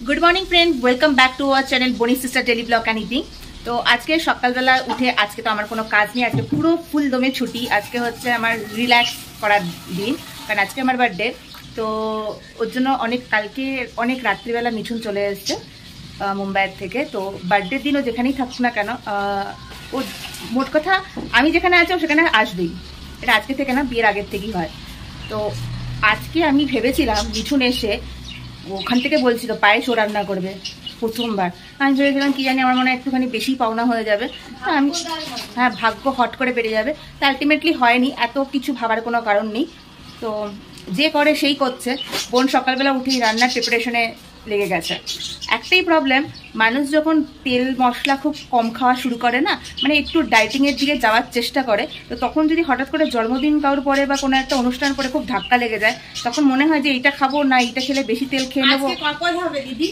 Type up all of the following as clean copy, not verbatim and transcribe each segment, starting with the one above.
Good morning friend, welcome back to our channel Bani sister daily blog and eating. तो आज के सकालবেলা উঠে আজকে তো আমার কোনো কাজ নেই, আজকে পুরো ফুল দমে ছুটি। আজকে হচ্ছে আমার রিল্যাক্স করার দিন, কারণ আজকে আমার বার্থডে। তো ওর জন্য কালকে অনেক রাত্রিবেলা মিঠুন চলে এসেছে মুম্বাইয়ের থেকে। তো বার্থডের দিনও যেখানেই থাকুক না কেন, ও মোট কথা আমি যেখানে আছি সেখানে আসবেই। এটা আজকে থেকে না, বিয়ের আগের থেকেই হয়। তো আজকে আমি ভেবেছিলাম মিঠুন এসে ওখান থেকে বলছিল পায়েস ও রান্না করবে প্রথমবার। আমি ভেবেছিলাম কি জানি আমার মনে হয় একটুখানি বেশি পাওনা হয়ে যাবে, আমি ভাগ্য হট করে বেড়ে যাবে। তা আলটিমেটলি হয়নি, এত কিছু ভাবার কোনো কারণ নেই। তো যে করে সেই করছে। বোন সকালবেলা উঠেই রান্নার প্রিপারেশনে লেগে গেছে। একটাই প্রবলেম, মানুষ যখন তেল মশলা খুব কম খাওয়া শুরু করে না, মানে একটু ডায়েটিংয়ের দিকে যাওয়ার চেষ্টা করে, তো তখন যদি হঠাৎ করে জন্মদিন কারোর পরে বা কোনো একটা অনুষ্ঠান পরে খুব ধাক্কা লেগে যায়, তখন মনে হয় যে এইটা খাবো না, এইটা খেলে বেশি তেল খেয়ে নেবো। দিদি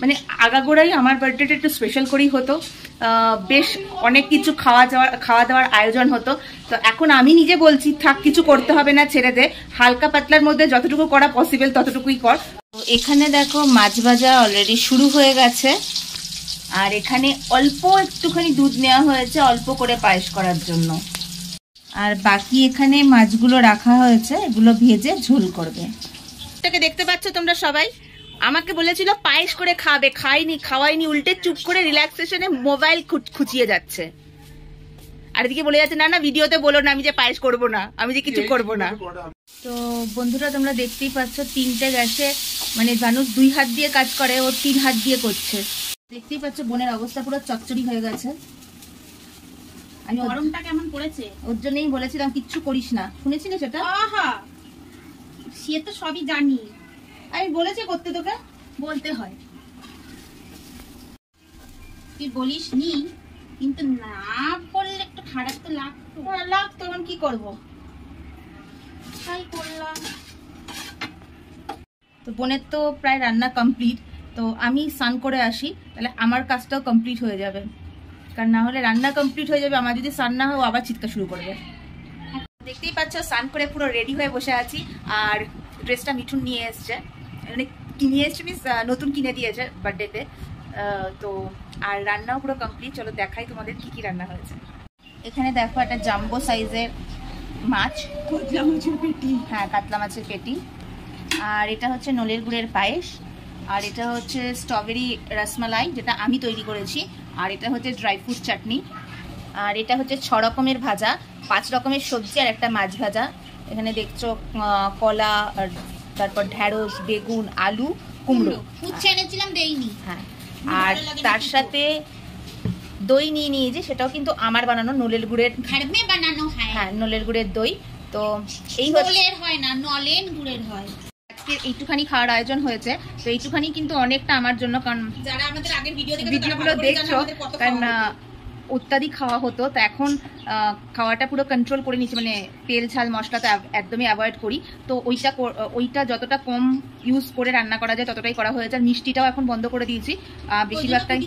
মানে আগাগোড়াই আমার বার্থডেটা একটু স্পেশাল করেই হতো, বেশ অনেক কিছু খাওয়া দাওয়ার আয়োজন হতো। তো এখন আমি নিজে বলছি থাক, কিছু করতে হবে না, ছেড়ে দে, হালকা পাতলার মধ্যে যতটুকু করা পসিবল ততটুকুই কর। এখানে দেখো মাছ ভাজা অলরেডি শুরু হয়ে গেছে, আর এখানে অল্প একটুখানি দুধ নেওয়া হয়েছে অল্প করে পায়েস করার জন্য। আর বাকি এখানে মাছগুলো রাখা হয়েছে, এগুলো ভেজে ঝোল করবে। এটাকে দেখতে পাচ্ছ তোমরা সবাই, আমাকে বলেছিল পায়েস করে খাবে, খাওয়াইনি, উল্টে চুপ করে রিল্যাক্সেশনে মোবাইল খুঁচিয়ে যাচ্ছে। আর এদিকে বলে যাচ্ছে না না ভিডিওতে বলো না আমি যে পায়েস করবো না, আমি যে কিছু করবো না। তো বন্ধুরা তোমরা দেখতেই পাচ্ছ, 3টে গ্যাসে মানে মানুষ 2 হাত দিয়ে কাজ করে, ও 3 হাত দিয়ে করছে। দেখতেই পাচ্ছ বোনের অবস্থা পুরো চচ্চড়ি হয়ে গেছে। আমি গরমটা কেমন পড়েছে ওর জন্যই বলেছিলাম কিচ্ছু করিস না, শুনেছিস সেটা? সে তো সবই জানি, আমি বলেছি করতে, তোকে বলতে হয়। তুই বলিস নি, কিন্তু না বললে একটু খারাপ তো লাগতো। আমি কি করবো, তাই করলাম। তো বোনের তো প্রায় রান্না কমপ্লিট, তো আমি স্নান করে আসি, তাহলে আমার কাজটাও কমপ্লিট হয়ে যাবে। কারণ না হলে রান্না কমপ্লিট হয়ে যাবে, আমার যদি স্নান না হয় ও আবার চিৎকার শুরু করবে। দেখতেই পাচ্ছ স্নান করে পুরো রেডি হয়ে বসে আছি। আর ড্রেসটা মিঠুন নিয়ে এসছে, মানে নিয়ে এসছে মিস নতুন কিনে দিয়েছে বার্থডেতে। তো আর রান্নাও পুরো কমপ্লিট। চলো দেখাই তোমাদের কি কি রান্না হয়েছে। এখানে দেখো একটা জাম্বো সাইজের মাছ, কাতলা মাছের পেটি। হ্যাঁ, কাতলা মাছের পেটি। আর এটা হচ্ছে নলের গুড়ের পায়েস। আর এটা হচ্ছে স্ট্রবেরি রসমালাই, যেটা আমি তৈরি করেছি। আর এটা হচ্ছে ড্রাই ফ্রুট চাটনি। আর এটা হচ্ছে 6 রকমের ভাজা, 5 রকমের সবজি আর একটা মাছ ভাজা। এখানে দেখছো কলা, তারপর ঢ্যাঁড়স, বেগুন, আলু, কুমড়ো। উচ্ছে এনেছিলাম, দেইনি। হ্যাঁ, আর তার সাথে দই নিয়ে নিয়েছি, সেটাও কিন্তু আমার বানানো নলের গুড়ের, ঘরে বানানো। হ্যাঁ, নলের গুড়ের দই। তো এই নলের হয় না, নলেন গুড়ের হয়। আজকে এইটুখানি খাওয়ার আয়োজন হয়েছে, তো এইটুখানি কিন্তু অনেকটা আমার জন্য, কারণ যারা আমাদের আগের ভিডিওগুলো দেখছো, কারণ অত্যাধিক খাওয়া হতো। তো এখন খাওয়াটা পুরো কন্ট্রোল করে নিচ্ছি, মানে তেল ঝাল মশলা তো একদমই অ্যাভয়েড করি। তো ওইটা যতটা কম ইউজ করে রান্না করা যায় ততটাই করা হয়েছে। আর মিষ্টিটাও এখন বন্ধ করে দিয়েছি বেশিরভাগটাই,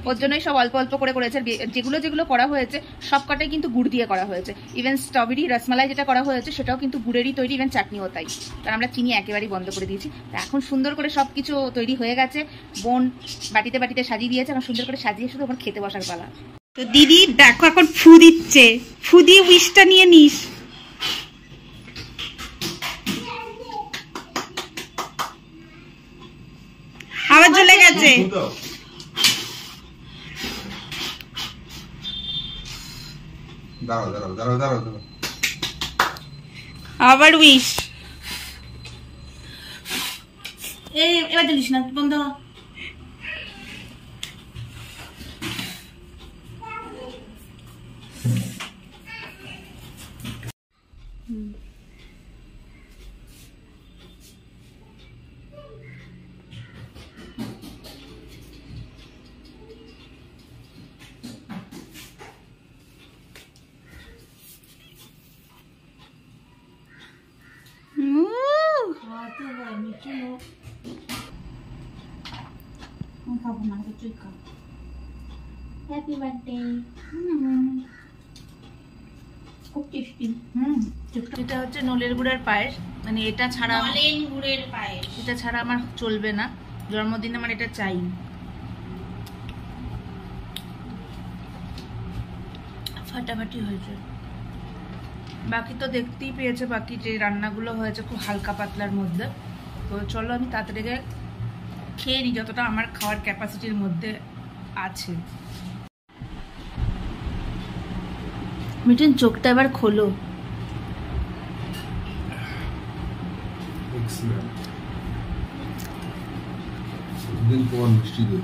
ওর জন্যই সব অল্প অল্প করে করেছে। যেগুলো করা হয়েছে সবকটাই কিন্তু গুড় দিয়ে করা হয়েছে। ইভেন স্ট্রবেরি রসমালাই যেটা করা হয়েছে সেটাও কিন্তু গুড়েরই তৈরি, ইভেন চাটনিও তাই। কারণ আমরা চিনি একেবারেই বন্ধ করে দিয়েছি। তো এখন সুন্দর করে সব কিছু তৈরি হয়ে গেছে, বোন বাটিতে বাটিতে সাজিয়ে দিয়েছে। এখন সুন্দর করে সাজিয়ে শুধু আমার খেতে বসার পালা। তো দিদি দেখো এখন ফু দিচ্ছে, ফু দিয়ে উইশটা নিয়ে নিস। আবার চলে গেছে। আবার উইশ। এবার দিলিস না, বন্ধ। Happy birthday. খুব টেস্টি। এটা হচ্ছে নলের গুড়ের পায়েস, মানে এটা ছাড়া, নলেন গুড়ের পায়েস, এটা ছাড়া আমার চলবে না। জন্মদিনে আমার এটা চাই। ফাটাফাটি হয়েছে। বাকি তো দেখতেই পেয়েছে, বাকি যে রান্নাগুলো হয়েছে খুব হালকা পাতলার মধ্যে। তো চলো আমি তাড়াতাড়ি খেয়ে নিই যতটা আমার খাওয়ার ক্যাপাসিটির মধ্যে আছে। মিঠুন চোখটা এবার খোলো। দিন পর মিষ্টি দই।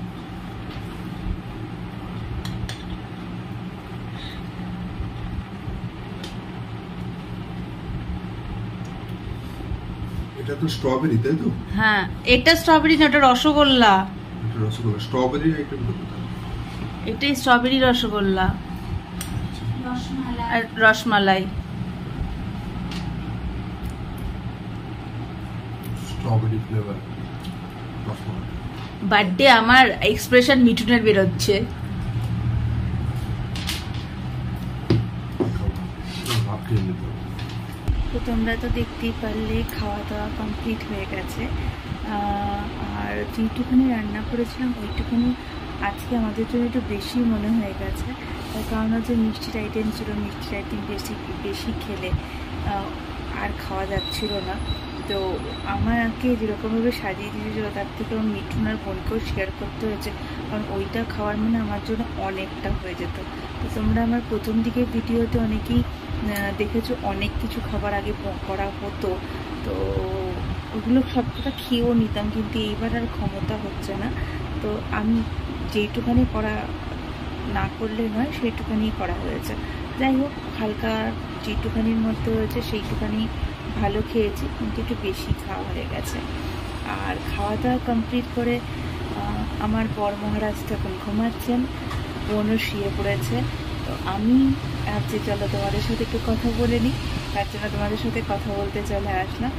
এটা তো স্ট্রবেরি, তাই তো? হ্যাঁ, এটা স্ট্রবেরি না, ওটা রসগোল্লা। এটা রসগোল্লা, স্ট্রবেরি আইটেম কোথায়? এটাই স্ট্রবেরি রসগোল্লা আর rasmalai. Strawberry flavour rasmalai. Birthday আমার এক্সপ্রেশন মিঠুনের বেরোচ্ছে। তো তোমরা তো দেখতেই পারলে খাওয়া দাওয়া কমপ্লিট হয়ে গেছে। আর যেটুখানি রান্না করেছিলাম ওইটুখানি আজকে আমাদের জন্য একটু বেশি মনে হয়ে গেছে। তার কারণ হচ্ছে মিষ্টির আইটেম ছিল, মিষ্টির আইটেম বেশি খেলে আর খাওয়া যাচ্ছিল না। তো আমাকে যেরকমভাবে সাজিয়ে দিয়েছিল তার থেকে আমার মিঠুন আর বোনকেও শেয়ার করতে হয়েছে, কারণ ওইটা খাওয়ার মানে আমার জন্য অনেকটা হয়ে যেত। তো তোমরা আমার প্রথম দিকে ভিডিওতে অনেকেই দেখেছো অনেক কিছু খাবার আগে করা হতো, তো ওগুলো সবটা খেয়েও নিতাম, কিন্তু এইবার আর ক্ষমতা হচ্ছে না। তো আমি যেইটুখানি করা না করলে নয় সেইটুখানি করা হয়েছে। যাই হোক, হালকা যেটুখানির মধ্যে হয়েছে সেইটুখানি ভালো খেয়েছি, কিন্তু একটু বেশি খাওয়া হয়ে গেছে। আর খাওয়া দাওয়া কমপ্লিট করে আমার বর মহারাজ তখন ঘুমাচ্ছেন, বোনও শুয়ে পড়েছে। তো আমি যে চলো তোমাদের সাথে একটু কথা বলে নিই, তার জন্য তোমাদের সাথে কথা বলতে চলে আসলাম।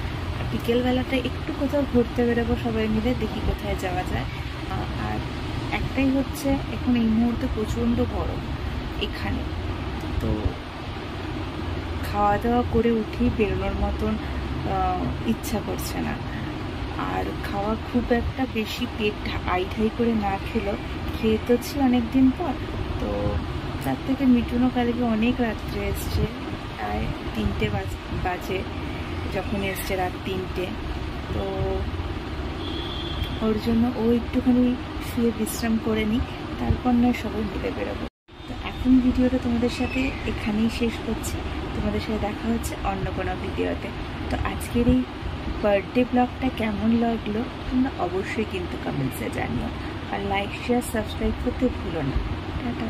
বিকেলবেলাটা একটু কোথাও ঘুরতে বেরোবো সবাই মিলে, দেখি কোথায় যাওয়া যায়। আর একটাই হচ্ছে, এখন এই মুহূর্তে প্রচণ্ড গরম এখানে, তো খাওয়া দাওয়া করে উঠি বেরোনোর মতন ইচ্ছা করছে না। আর খাওয়া খুব একটা বেশি পেট আইঢাই করে না খেলেও খেয়ে তোছি অনেকদিন পর, তো তার থেকে মিঠুনও কালকে অনেক রাত্রে এসছে, প্রায় 3টে বাজে যখন এসছে, রাত 3টে। তো ওর জন্য ও একটুখানি শুয়ে বিশ্রাম করে নিই, তারপর নয় সবাই মিলে বেরোবো। তো এখন ভিডিওটা তোমাদের সাথে এখানেই শেষ করছি, তোমাদের সাথে দেখা হচ্ছে অন্য কোনো ভিডিওতে। তো আজকের এই বার্থডে ব্লগটা কেমন লাগলো তোমরা অবশ্যই কিন্তু কমেন্টসে জানিও, আর লাইক শেয়ার সাবস্ক্রাইব করতে ভুলো না। টাটা।